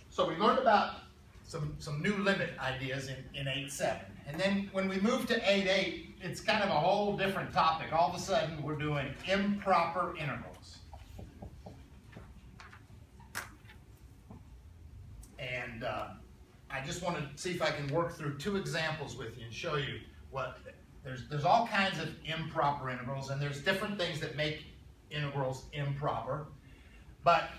So we learned about some new limit ideas in 8.7. And then when we move to 8.8, it's kind of a whole different topic. All of a sudden, we're doing improper integrals. And I just want to see if I can work through two examples with you and show you what, there's all kinds of improper integrals, and there's different things that make integrals improper. But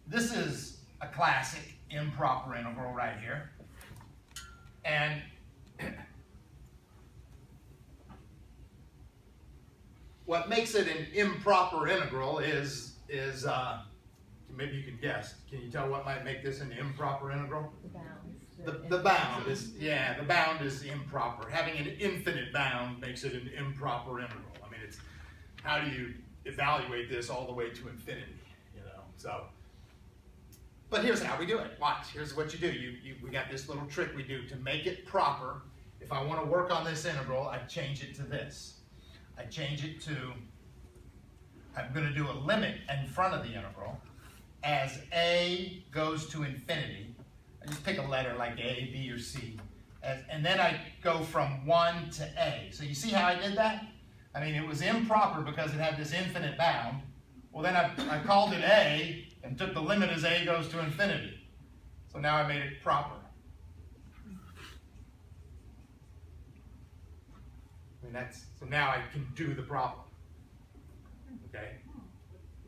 this is a classic improper integral right here. And what makes it an improper integral is maybe you can guess. Can you tell what might make this an improper integral? The bound is, yeah, the bound is improper. Having an infinite bound makes it an improper integral. I mean, it's, how do you evaluate this all the way to infinity, you know? So, but here's how we do it. Watch, here's what you do. We got this little trick we do to make it proper. If I want to work on this integral, I change it to this. I change it to, I'm going to do a limit in front of the integral as a goes to infinity. I just pick a letter like A, B, or C. And then I go from 1 to A. So you see how I did that? I mean, it was improper because it had this infinite bound. Well, then I called it A and took the limit as A goes to infinity. So now I made it proper. I mean, so now I can do the problem. Okay?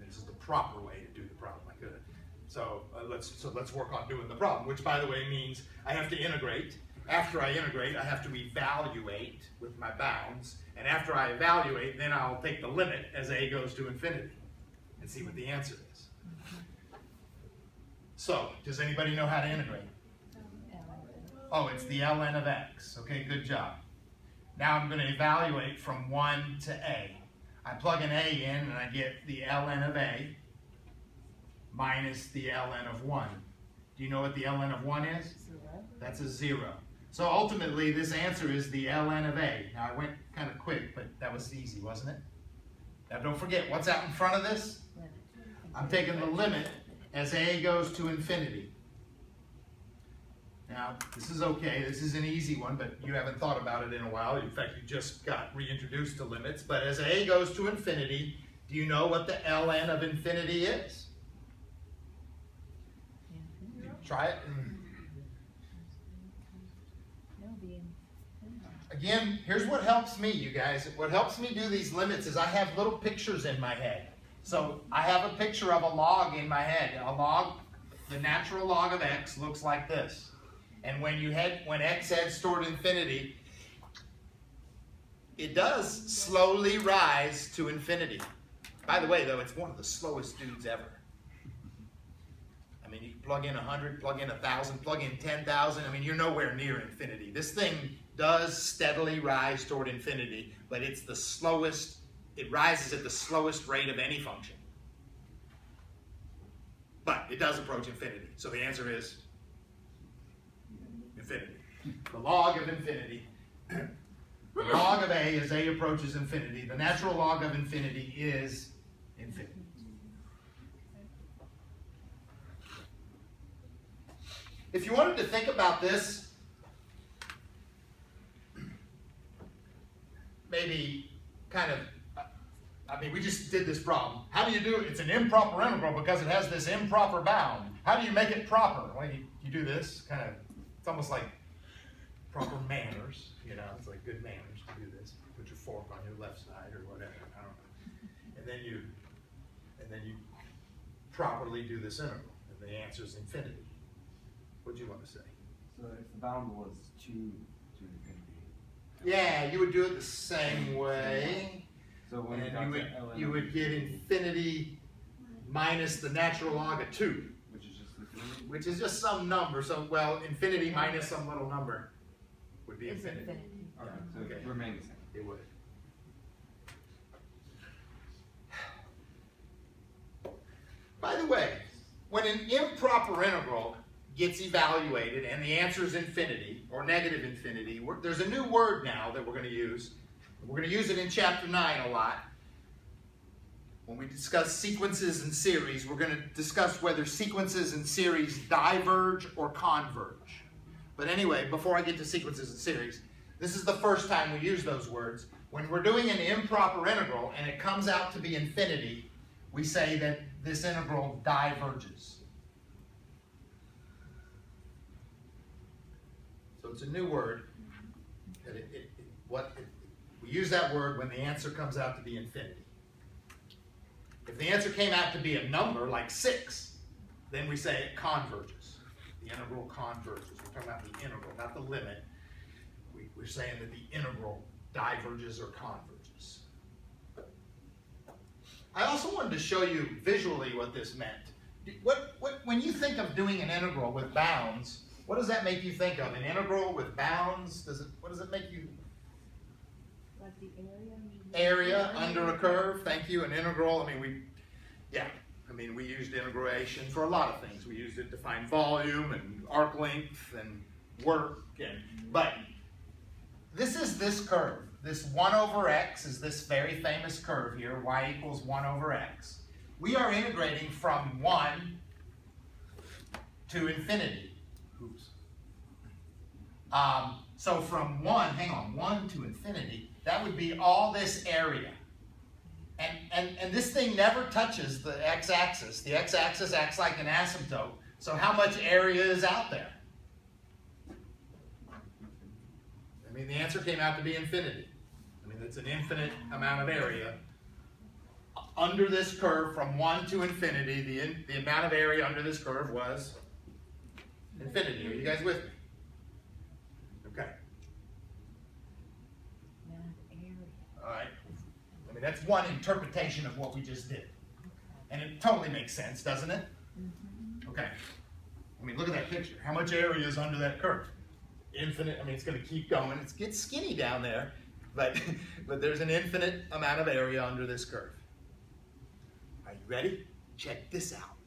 This is the proper way to do the problem. I could. So let's work on doing the problem, which by the way means I have to integrate. After I integrate, I have to evaluate with my bounds. And after I evaluate, then I'll take the limit as A goes to infinity and see what the answer is. So, does anybody know how to integrate? Oh, it's the ln of x. Okay, good job. Now I'm going to evaluate from 1 to A. I plug an A in and I get the ln of A minus the ln of 1. Do you know what the ln of 1 is? 0. That's a 0. So ultimately this answer is the ln of A. Now I went kind of quick, but that was easy, wasn't it? Now don't forget, what's out in front of this? I'm taking the limit as A goes to infinity. Now, this is okay. This is an easy one, but you haven't thought about it in a while. In fact, you just got reintroduced to limits. But as A goes to infinity, do you know what the ln of infinity is? Try it. Again, here's what helps me, you guys. What helps me do these limits is I have little pictures in my head. So I have a picture of a log in my head. A log, the natural log of x looks like this. And when x heads toward infinity, it does slowly rise to infinity. By the way, though, it's one of the slowest dudes ever. I mean, you can plug in 100, plug in 1,000, plug in 10,000. I mean, you're nowhere near infinity. This thing does steadily rise toward infinity, but it's the slowest. It rises at the slowest rate of any function. But it does approach infinity. So the answer is infinity. The log of infinity. The log of A as A approaches infinity. The natural log of infinity is infinity. If you wanted to think about this, maybe kind of, I mean, we just did this problem. How do you do it? It's an improper integral because it has this improper bound. How do you make it proper? Well, you do this, kind of, it's almost like proper manners, you know, it's like good manners to do this. Put your fork on your left side or whatever, I don't know. And then you properly do this integral, and the answer is infinity. What do you want to say? So if the bound was 2 to infinity. Yeah, you would do it the same way. So when and you would get infinity minus the natural log of 2. Which is just infinity? Which is just some number. So, well, infinity minus some little number would be infinity. Okay, so Okay. it remains the same. It would. By the way, when an improper integral gets evaluated and the answer is infinity or negative infinity, there's a new word now that we're going to use. We're going to use it in chapter 9 a lot. when we discuss sequences and series, we're going to discuss whether sequences and series diverge or converge. But anyway, before I get to sequences and series, this is the first time we use those words. When we're doing an improper integral and it comes out to be infinity, we say that this integral diverges. So it's a new word. We use that word when the answer comes out to be infinity. If the answer came out to be a number like 6, then we say it converges. The integral converges. We're talking about the integral, not the limit. We're saying that the integral diverges or converges. I also wanted to show you visually what this meant. When you think of doing an integral with bounds, what does that make you think of? An integral with bounds? What does it make you? Like the area under a curve. Thank you. An integral. We used integration for a lot of things. We used it to find volume and arc length and work. But this is this curve. This 1 over x is this very famous curve here. Y equals 1 over x. We are integrating from 1 to infinity. Oops. So from 1 to infinity, that would be all this area. And this thing never touches the x-axis. The x-axis acts like an asymptote. So how much area is out there? The answer came out to be infinity. It's an infinite amount of area. Under this curve, from 1 to infinity, the amount of area under this curve was infinity. Are you guys with me? Okay. All right. That's one interpretation of what we just did. And it totally makes sense, doesn't it? Okay. Look at that picture. How much area is under that curve? Infinite. It's going to keep going. It gets skinny down there, but there's an infinite amount of area under this curve. Are you ready? Check this out.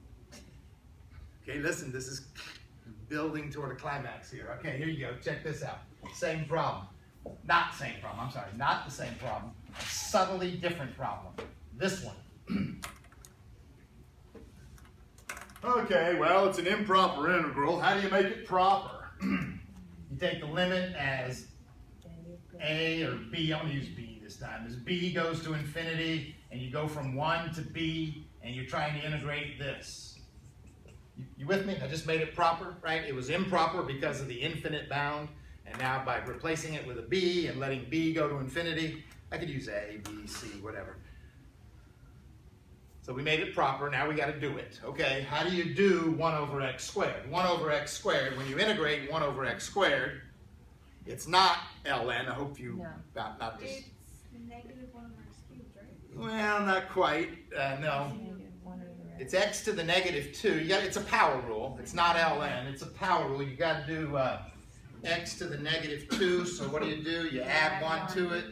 Okay, listen, this is building toward a climax here. Okay, here you go. Check this out. Same problem. Not same problem. I'm sorry, not the same problem. A subtly different problem. This one. Okay, well, it's an improper integral. How do you make it proper? You take the limit as a or b. I'm going to use b this time. As b goes to infinity, and you go from 1 to b, and you're trying to integrate this. You with me? I just made it proper, right? It was improper because of the infinite bound. And now by replacing it with a b and letting b go to infinity, I could use a, b, c, whatever. So we made it proper. Now we got to do it. Okay, how do you do 1 over x squared? 1 over x squared, when you integrate 1 over x squared, it's not ln. I hope you not this. It's negative 1 over x cubed, right? Well, not quite. No. It's x to the negative 2. It's a power rule. It's not ln. It's a power rule. You got to do x to the negative 2, so what do? You add 1 to it.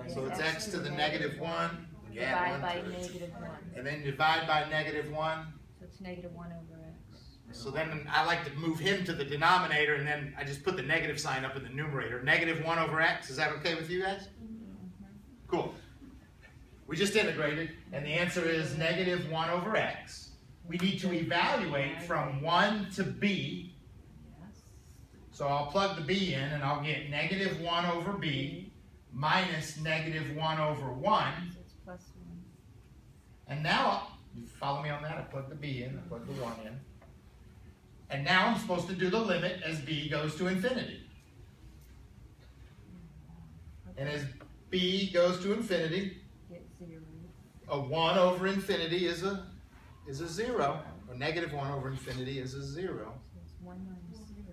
So it's x to the negative 1. You add 1 to it. And then divide by negative 1. So it's negative 1 over x. So then I like to move him to the denominator, and then I just put the negative sign up in the numerator. Negative 1 over x. Is that okay with you guys? Cool. We just integrated, and the answer is negative 1 over x. We need to evaluate from 1 to b. So I'll plug the b in, and I'll get negative 1 over b minus negative 1 over 1. So it's plus 1. And now, you follow me on that? I plug the b in, I plug the 1 in. And now I'm supposed to do the limit as b goes to infinity. And as b goes to infinity, Get 0. a 1 over infinity is a 0. Or negative 1 over infinity is a 0. So it's 1 minus 0.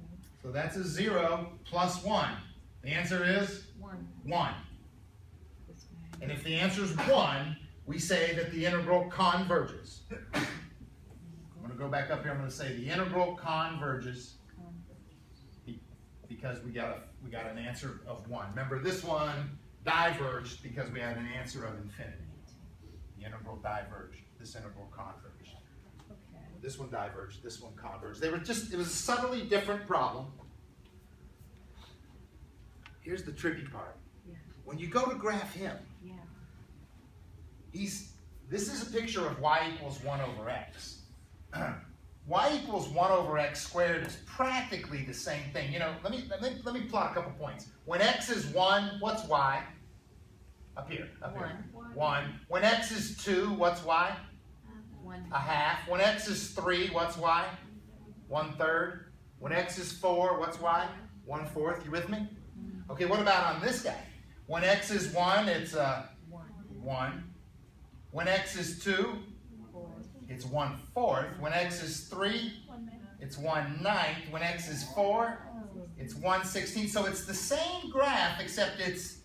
So that's a 0 plus 1. The answer is 1. 1. And if the answer is 1, we say that the integral converges. I'm going to go back up here. I'm going to say the integral converges because we got an answer of 1. Remember, this one diverged because we had an answer of infinity. The integral diverged. This integral converged. Okay. This one diverged. This one converged. It was a subtly different problem. Here's the tricky part. Yeah. When you go to graph him, Yeah. he's This is a picture of y equals 1 over x. Y equals 1 over x squared is practically the same thing. You know, let me plot a couple points. When x is 1, what's y? Up here. 1. When x is 2, what's y? 1. A half. When x is 3, what's y? 1/3. When x is 4, what's y? 1/4. You with me? Okay, what about on this guy? When x is 1, it's 1. When x is 2, it's 1/4. When x is 3, it's 1/9. When x is 4, it's 1/16. So it's the same graph, except it's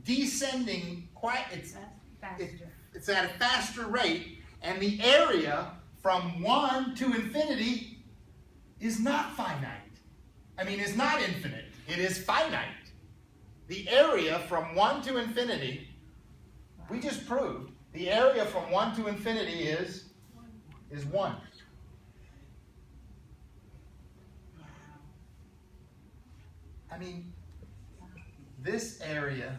descending it's at a faster rate, and the area from 1 to infinity is not finite. I mean, it's not infinite. It is finite. The area from 1 to infinity, we just proved, the area from 1 to infinity is 1. I mean, this area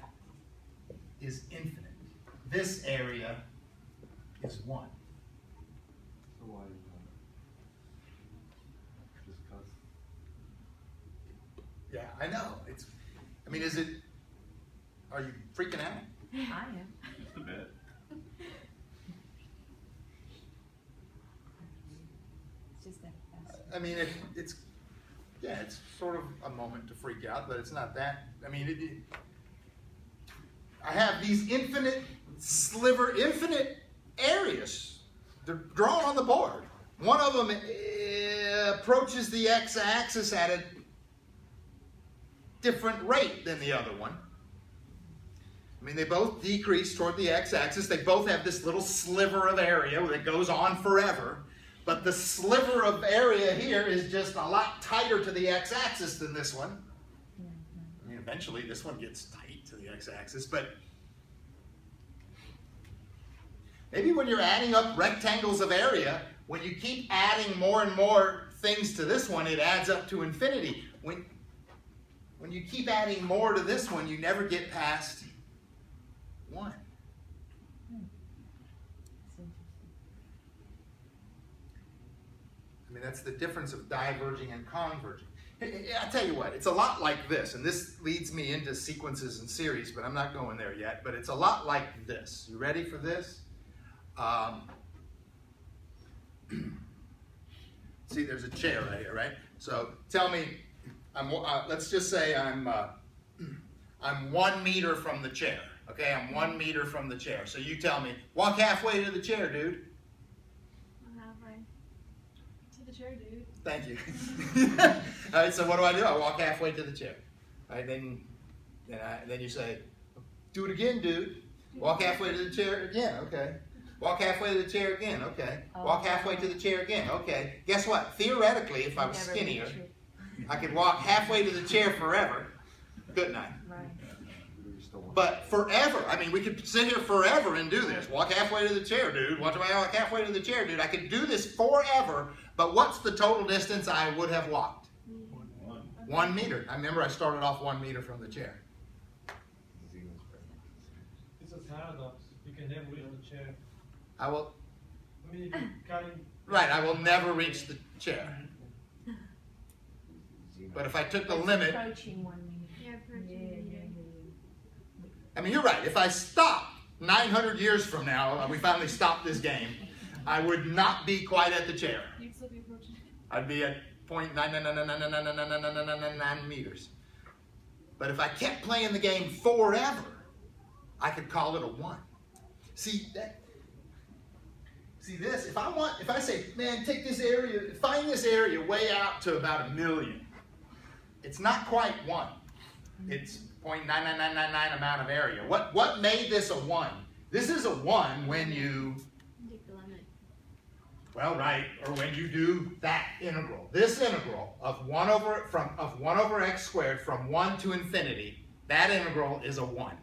is infinite. This area is 1. So why is that? Just cause? Yeah, I know. I mean, are you freaking out? I am. Just a bit. It's just that fast. I mean, it's sort of a moment to freak out, but it's not that. I mean, I have these infinite areas. They're drawn on the board. One of them approaches the x-axis at a different rate than the other one. I mean, they both decrease toward the x-axis. They both have this little sliver of area that goes on forever. But the sliver of area here is just a lot tighter to the x-axis than this one. I mean, eventually this one gets tight to the x-axis, but maybe when you're adding up rectangles of area, when you keep adding more and more things to this one, it adds up to infinity. When you keep adding more to this one, you never get past 1. I mean, that's the difference of diverging and converging. I'll tell you what, it's a lot like this, and this leads me into sequences and series, but I'm not going there yet, but it's a lot like this. You ready for this? See, there's a chair right here, right? So tell me, let's just say I'm 1 meter from the chair. Okay, I'm 1 meter from the chair. So you tell me, walk halfway to the chair, dude. Halfway to the chair, dude. Thank you. All right, so what do? I walk halfway to the chair. All right, then you say, do it again, dude. Walk halfway to the chair again. Okay. Walk halfway to the chair again. Okay. Walk halfway to the chair again. Okay. Guess what? Theoretically, if I was skinnier, I could walk halfway to the chair forever, couldn't I? Right. But forever. I mean, we could sit here forever and do this. Walk halfway to the chair, dude. Walk halfway to the chair, dude. I could do this forever, but what's the total distance I would have walked? 1 meter. I remember I started off 1 meter from the chair. It's a paradox. You can never reach the chair. I will. I mean, if you're cutting. Right, I will never reach the chair. But if I took the limit, Approaching 1 meter. Yeah, I mean, you're right. If I stopped 900 years from now, we finally stopped this game, I would not be quite at the chair. You'd still be approaching. I'd be at 0.999999999 meters. But if I kept playing the game forever, I could call it a 1. See this? If I say, man, take this area, find this area way out to about 1 million. It's not quite 1. It's 0.99999 amount of area. What made this a 1? This is a 1 when you, Take the limit. well, right, or when you do that integral. This integral of 1 over x squared from 1 to infinity, that integral is a 1.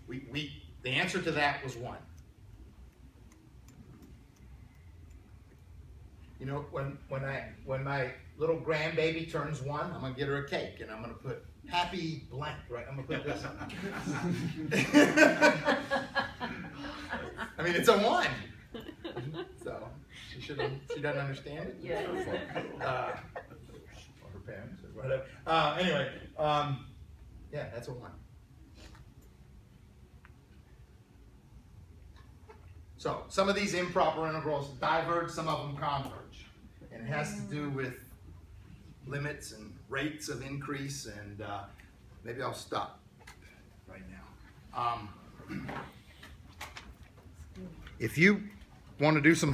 The answer to that was 1. You know, when my little grandbaby turns 1, I'm gonna get her a cake, and I'm gonna put happy blank, right? I'm gonna put this on. I mean, it's a 1. So she doesn't understand it. Yeah. Or her parents or whatever. Anyway, yeah, that's a 1. So some of these improper integrals diverge, some of them converge, and it has to do with limits and rates of increase. And maybe I'll stop right now. If you want to do some